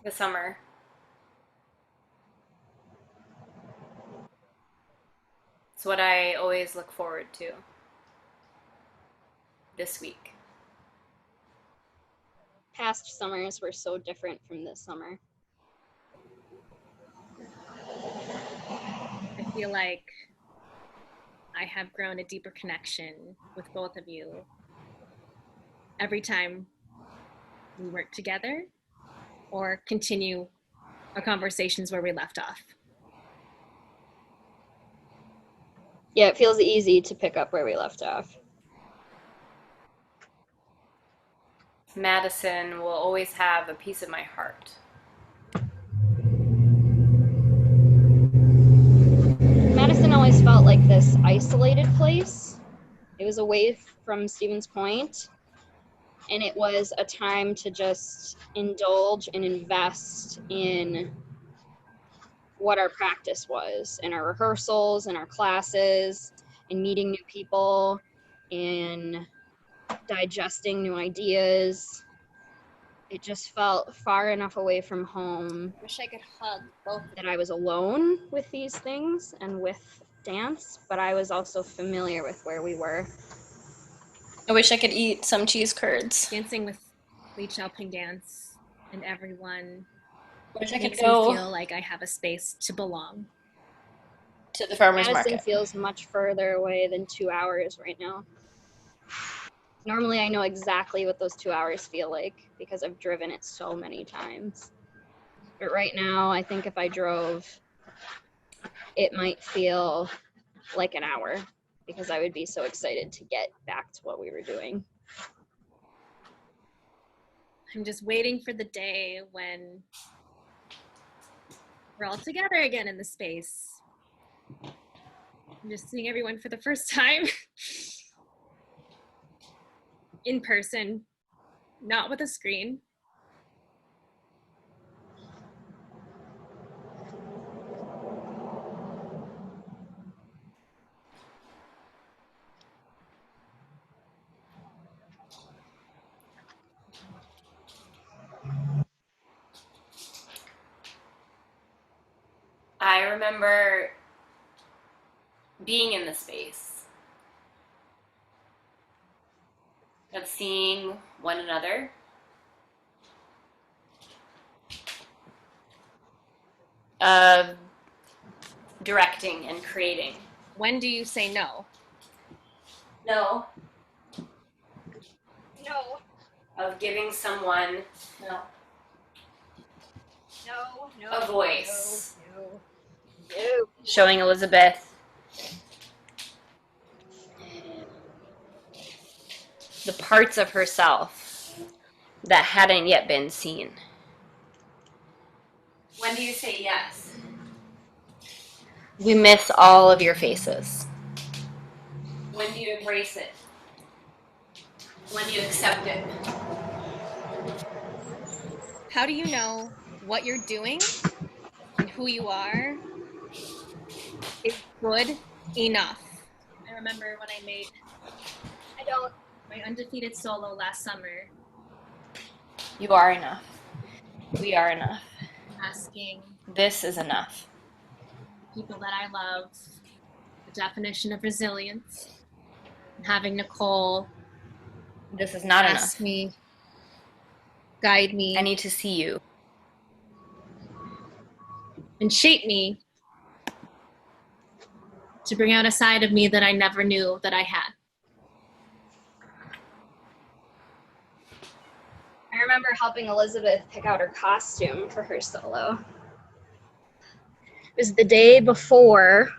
The summer. It's what I always look forward to this week. Past summers were so different from this summer. I feel like I have grown a deeper connection with both of you every time we work together or continue our conversations where we left off. Yeah, it feels easy to pick up where we left off. Madison will always have a piece of my heart. Madison always felt like this isolated place. It was away from Stevens Point, and it was a time to just indulge and invest in what our practice was, in our rehearsals, in our classes, in meeting new people, in digesting new ideas. It just felt far enough away from home. I wish I could hug both that I was alone with these things and with dance, but I was also familiar with where we were. I wish I could eat some cheese curds. Dancing with Lee Ping dance and everyone I wish I could makes go me feel like I have a space to belong. to the farmer's Madison market. feels much further away than 2 hours right now. Normally I know exactly what those 2 hours feel like because I've driven it so many times. But right now, I think if I drove, it might feel like an hour because I would be so excited to get back to what we were doing. I'm just waiting for the day when we're all together again in the space. I'm just seeing everyone for the first time in person, not with a screen. I remember being in the space of seeing one another, of directing and creating. When do you say no? No. No. Of giving someone No, a voice. No. Showing Elisabeth the parts of herself that hadn't yet been seen. When do you say yes? We miss all of your faces. When do you embrace it? When do you accept it? How do you know what you're doing and who you are is good enough? I remember when I made my undefeated solo last summer, You are enough. We are enough. asking This is enough. people that I love the definition of resilience, and having Nicole This is not ask enough. me, guide me, I need to see you. and shape me to bring out a side of me that I never knew that I had. I remember helping Elisabeth pick out her costume for her solo. It was the day before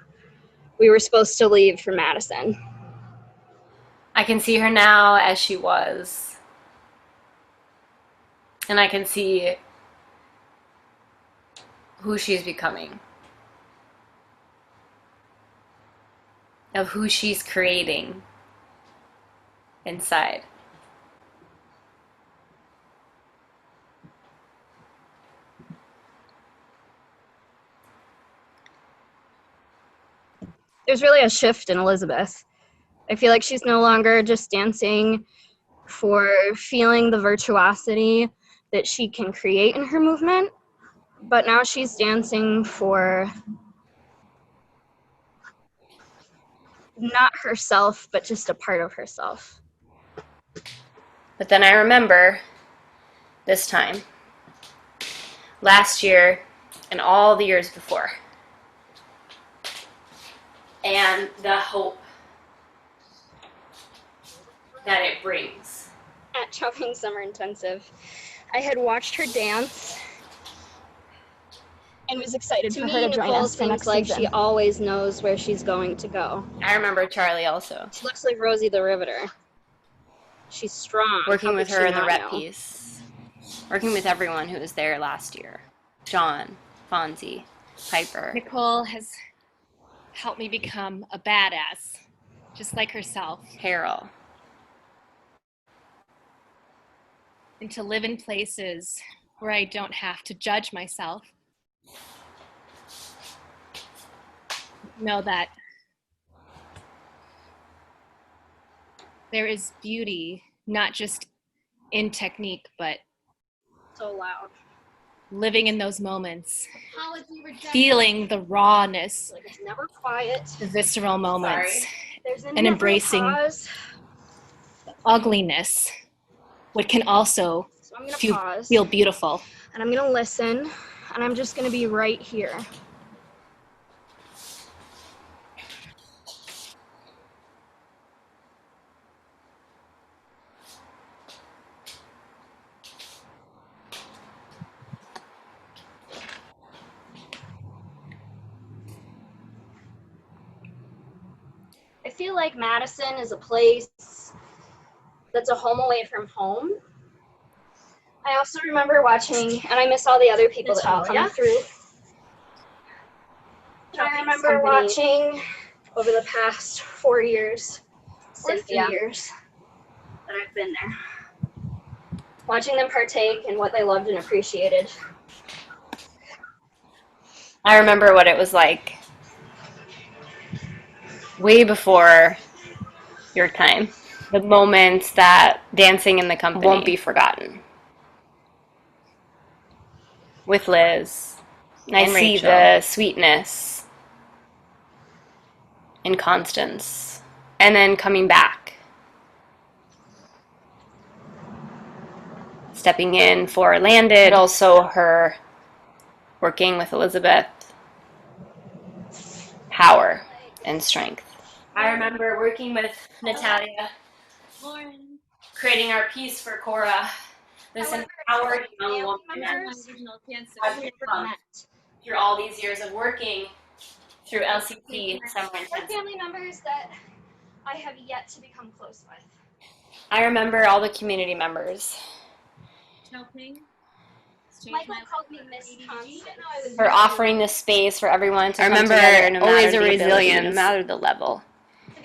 we were supposed to leave for Madison. I can see her now as she was. And I can see who she's becoming. Of who she's creating inside. There's really a shift in Elisabeth. I feel like she's no longer just dancing for feeling the virtuosity that she can create in her movement, But now she's dancing for not herself, but just a part of herself. But then I remember this time, last year, and all the years before, and the hope that it brings. At Chopping Summer Intensive, I had watched her dance And was excited to for me, her to join Nicole us for seems next like season. she always knows where she's going to go. I remember Charlie also. She looks like Rosie the Riveter. She's strong. Working How with could her she in the not rep know? piece. Working with everyone who was there last year. Sean, Fonzie, Piper. Nicole has helped me become a badass, just like herself, Carol. and to live in places where I don't have to judge myself. Know that there is beauty, not just in technique, but So loud. living in those moments, feeling the rawness, Like it's never quiet. the visceral moments, There's and embracing pause. ugliness, what can also So I'm gonna pause. feel beautiful. And I'm gonna listen. And I'm just gonna be right here. I feel like Madison is a place that's a home away from home. I also remember watching, and I miss all the other people that have come through. I remember watching over the past 4 years, or 3 years, that I've been there. Watching them partake in what they loved and appreciated. I remember what it was like way before your time. The moments that dancing in the company won't be forgotten. With Liz, I see the sweetness in Constance, and then coming back, stepping in for Landed, also her working with Elisabeth, power and strength. I remember working with Natalia, Lauren, creating our piece for Cora, this empowered young woman has become through all these years of working through LCP Summer Or Intensive. family members that I have yet to become close with. I remember all the community members. Michael called me Miss Constance. For offering this space for everyone to I come remember together, no always matter a the ability, resilience no matter the level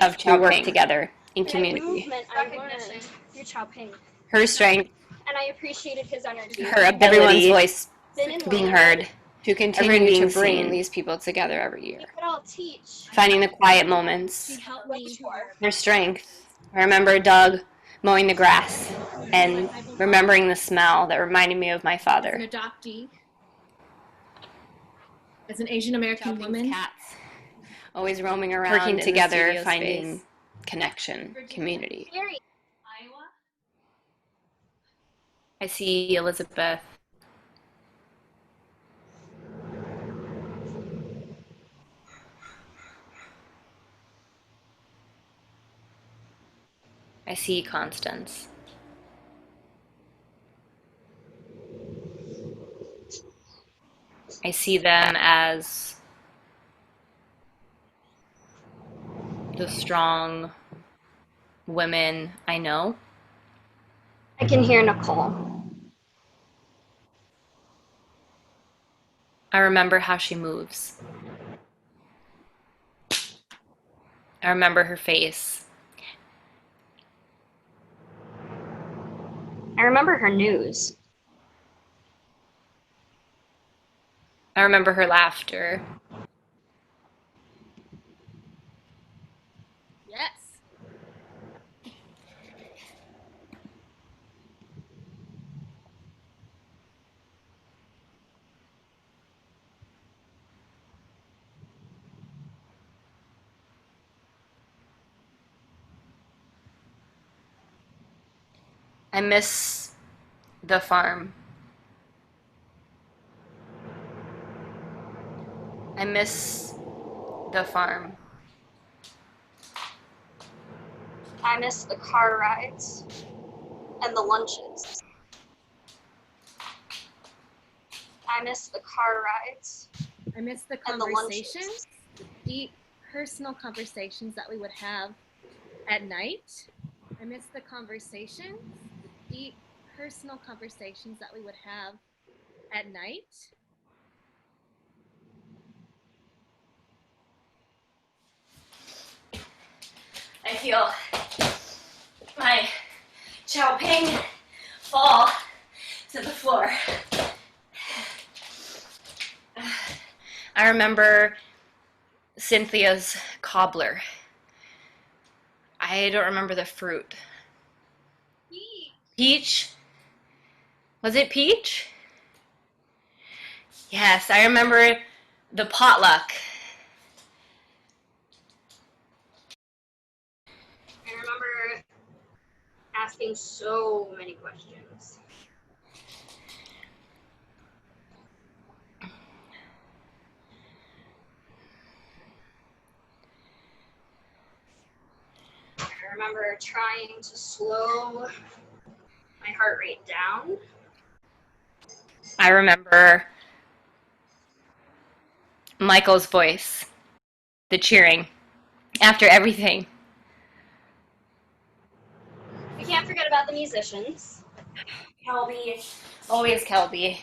of to work chopping. together in That community. movement I learned through Chopping. Her strength, And I appreciated his energy. her ability, everyone's voice Been in being Landed, heard, to continue to bring these people together every we year. could all teach. Finding the quiet moments, helped me. her strength. I remember Doug mowing the grass and remembering the smell that reminded me of my As father. an adoptee, as an Asian American woman, Cats, always roaming around, working together, finding connection, community. Harry, Iowa, I see Elisabeth. I see Constance. I see them as the strong women I know. I can hear Nicole. I remember how she moves. I remember her face. I remember her news. I remember her laughter. yes. I miss the farm. I miss the farm. I miss the car rides and the lunches. I miss the car rides I miss the and the conversations, lunches. the deep personal conversations that we would have at night. I miss the conversations, the deep personal conversations that we would have at night. I feel my chow ping fall to the floor. I remember Cynthia's cobbler. I don't remember the fruit. Peach? Was it peach? Yes, I remember the potluck. I remember asking so many questions. I remember trying to slow my heart rate down. I remember Michael's voice, the cheering after everything. We can't forget about the musicians. Kelby, always Kelby.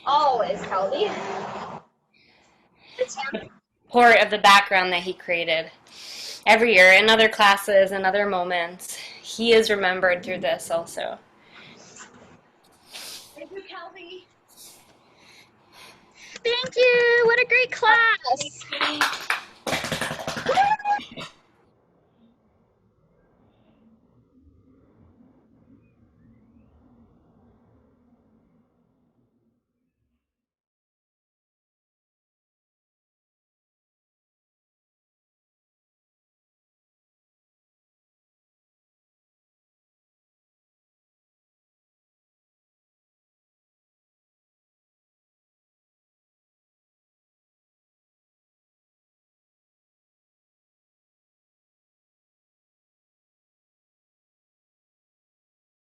Always, Kelby. Part of the background that he created. Every year, in other classes and other moments, he is remembered through this also. Thank you, Kelby. Thank you. What a great class.